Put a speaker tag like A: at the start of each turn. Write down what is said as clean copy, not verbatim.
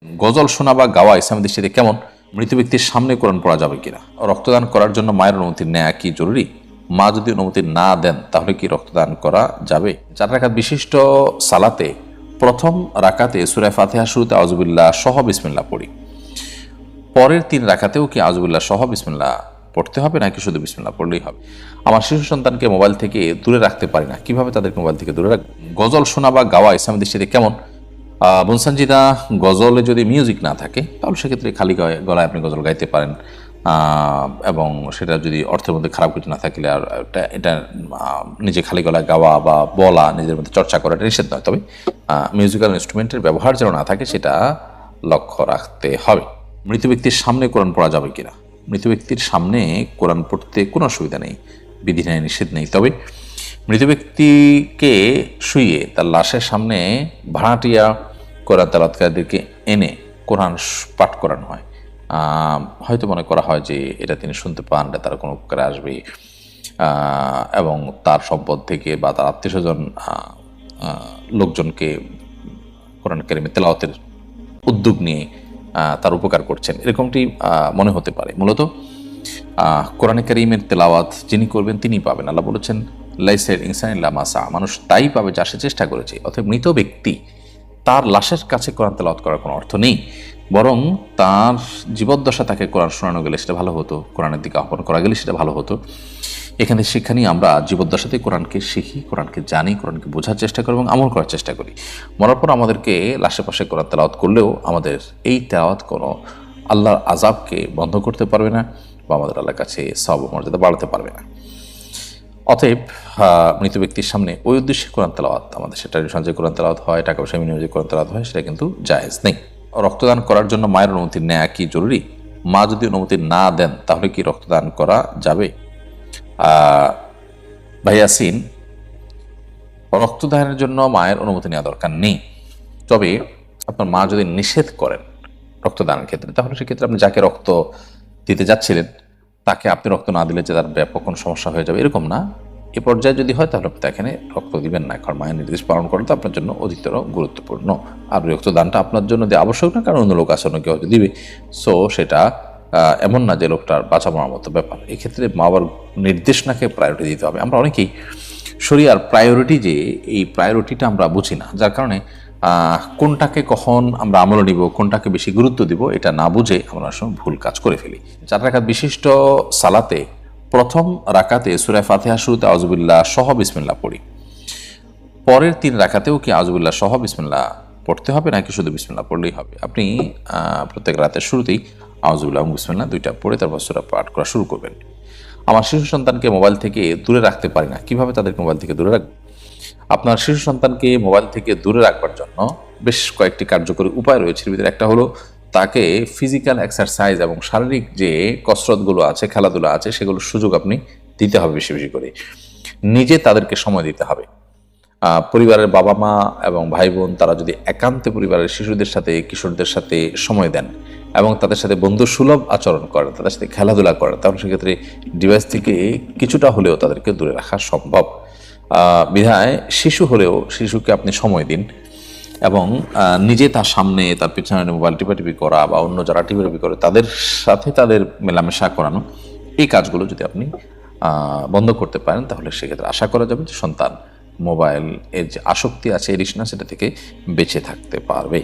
A: গজল শোনা বা গাওয়া ইসলামের দৃষ্টিতে কেমন? মৃত ব্যক্তির সামনে কোরআন পড়া যাবে কিনা? রক্তদান করার জন্য মায়ের অনুমতি নেওয়া কি জরুরি? মা যদি অনুমতি না দেন তাহলে কি রক্তদান করা যাবে? 4 রাকাত বিশিষ্ট সালাতে প্রথম রাকাতে সূরা ফাতিহা শুরুতে আউযুবিল্লাহ সহ বিসমিল্লাহ পড়ি। পরের 3 রাকাতেও কি আউযুবিল্লাহ সহ বিসমিল্লাহ পড়তে হবে নাকি শুধু বিসমিল্লাহ পড়লেই হবে? আমার শিশু সন্তানকে মোবাইল থেকে দূরে রাখতে পারি না, কিভাবে তাদেরকে মোবাইল থেকে দূরে রাখবো? গজল শোনা বা গাওয়া ইসলামের দৃষ্টিতে কেমন? বনসানজিদা, গজলে যদি মিউজিক না থাকে তাহলে সেক্ষেত্রে খালি গলায় আপনি গজল গাইতে পারেন, এবং সেটা যদি অর্থের মধ্যে খারাপ কিছু না থাকলে আর এটা নিজে খালি গলায় গাওয়া বা বলা, নিজের মধ্যে চর্চা করা এটা নিষেধ নয়। তবে মিউজিক্যাল ইনস্ট্রুমেন্টের ব্যবহার যেন না থাকে সেটা লক্ষ্য রাখতে হবে। মৃত ব্যক্তির সামনে কোরআন পড়া যাবে কিনা? মৃত ব্যক্তির সামনে কোরআন পড়তে কোনো অসুবিধা নেই, বিধি নেই, নিষেধ নেই। তবে মৃত ব্যক্তিকে শুইয়ে তার লাশের সামনে ভাড়াটিয়া কোরআন তেলাওয়াতকারীদেরকে এনে কোরআন পাঠ করানো হয়। হয়তো মনে করা হয় যে এটা তিনি শুনতে পান, এটা তারা কোনো উপকারে আসবে, এবং তার সম্পদ থেকে বা তার আত্মীয় স্বজন লোকজনকে কোরআন কারিমে তেলাওয়াতের উদ্যোগ নিয়ে তার উপকার করছেন, এরকমটি মনে হতে পারে। মূলত কোরআনে কারিমের তেলাওয়াত যিনি করবেন তিনি পাবেন। আল্লাহ বলেছেন, লাইসাল ইনসান ইল্লা মা সা, মানুষ তাই পাবে যা সে চেষ্টা করেছে। অতএব মৃত ব্যক্তি তার লাশের কাছে কোরআন তেলাওয়াত করার কোনো অর্থ নেই, বরং তার জীবদ্দশা তাকে কোরআন শোনানো গেলে সেটা ভালো হতো, কোরআনের দিকে আহ্বান করা গেলে সেটা ভালো হতো। এখানে শিক্ষা নিয়ে আমরা জীবদ্দশাতে কোরআনকে শিখি, কোরআনকে জানি, কোরআনকে বোঝার চেষ্টা করি এবং আমল করার চেষ্টা করি। মরার পর আমাদেরকে লাশে পাশে কোরআন তেলাওয়াত করলেও আমাদের এই তেলাওয়াত কোনো আল্লাহর আযাবকে বন্ধ করতে পারবে না বা আমাদের আল্লাহর কাছে সওয়াব মর্যাদা বাড়াতে পারবে না। অতএব মৃত ব্যক্তির সামনে ওই উদ্দেশ্যে কোরআন তেলাওয়াত, আমাদের সেটা সঞ্চয় কোরআন তেলাওয়াত হয়, টাকা পয়সা বিনিয়োগে কোরআন তেলাওয়াত হয়, সেটা কিন্তু জায়েজ নেই। রক্তদান করার জন্য মায়ের অনুমতি নেওয়া কি জরুরি? মা যদি অনুমতি না দেন তাহলে কি রক্তদান করা যাবে? ভাই ইয়াসিন, রক্তদানের জন্য মায়ের অনুমতি নেওয়া দরকার নেই। তবে আপনার মা যদি নিষেধ করেন রক্তদানের ক্ষেত্রে, তাহলে সেক্ষেত্রে আপনি যাকে রক্ত দিতে যাচ্ছিলেন তাকে আপনি রক্ত না দিলে যে তার ব্যাপক কোনো সমস্যা হয়ে যাবে এরকম না। এ পর্যায়ে যদি হয় তাহলে আপনি এখানে রক্ত দিবেন না, কারণ মায়ের নির্দেশ পালন করা তো আপনার জন্য অধিকতর গুরুত্বপূর্ণ। আর রক্তদানটা আপনার জন্য যে আবশ্যক না, কারণ অন্য লোক আছে, অন্য কেউ হয়তো দিবে। সো সেটা এমন না যে লোকটার বাঁচা মরার মতো ব্যাপার। এক্ষেত্রে মা বাবার নির্দেশনাকে প্রায়োরিটি দিতে হবে। আমরা অনেকেই শরিয়ার প্রায়োরিটি, যে এই প্রায়োরিটিটা আমরা বুঝি না, যার কারণে কোনটাকে কখন আমরা আমলে নিব, কোনটাকে বেশি গুরুত্ব দিব, এটা না বুঝে আমরা সময় ভুল কাজ করে ফেলি। 4 রাকাত বিশিষ্ট সালাতে প্রথম রাকাতে সূরা ফাতিহা শুরুতে আউযুবিল্লাহ সহ বিসমিল্লাহ পড়ি। পরের 3 রাকাতেও কি আউযুবিল্লাহ সহ বিসমিল্লাহ পড়তে হবে নাকি শুধু বিসমিল্লাহ পড়লেই হবে? আপনি প্রত্যেক রাতের শুরুতেই আউযুবিল্লাহ এবং বিসমিল্লাহ দুইটা পড়ে তারপর সূরা পাঠ করা শুরু করবেন। আমার শিশু সন্তানকে মোবাইল থেকে দূরে রাখতে পারি না, কিভাবে তাদেরকে মোবাইল থেকে দূরে রাখবো? আপনার শিশু সন্তানকে মোবাইল থেকে দূরে রাখবার জন্য বেশ কয়েকটি কার্যকরী উপায় রয়েছে। এর ভিতরে একটা হলো তাকে ফিজিক্যাল এক্সারসাইজ এবং শারীরিক যে কসরতগুলো আছে, খেলাধুলা আছে, সেগুলোর সুযোগ আপনি দিতে হবে বেশি বেশি করে। নিজে তাদেরকে সময় দিতে হবে। পরিবারের বাবা মা এবং ভাই বোন তারা যদি একান্তে পরিবারের শিশুদের সাথে, কিশোরদের সাথে সময় দেন এবং তাদের সাথে বন্ধুসুলভ আচরণ করেন, তাদের সাথে খেলাধুলা করেন, তাহলে সেক্ষেত্রে ডিভাইস থেকে কিছুটা হলেও তাদেরকে দূরে রাখা সম্ভব। বিধায় শিশু হলেও শিশুকে আপনি সময় দিন এবং নিজে তার সামনে, তার পিছনে মোবাইল টিপাটিপি করা বা অন্য যারা টিপাটিপি করে তাদের সাথে তাদের মেলামেশা করানো, এই কাজগুলো যদি আপনি বন্ধ করতে পারেন তাহলে সেক্ষেত্রে আশা করা যাবে যে সন্তান মোবাইল এর যে আসক্তি আছে, এডিকশন, সেটা থেকে বেঁচে থাকতে পারবে।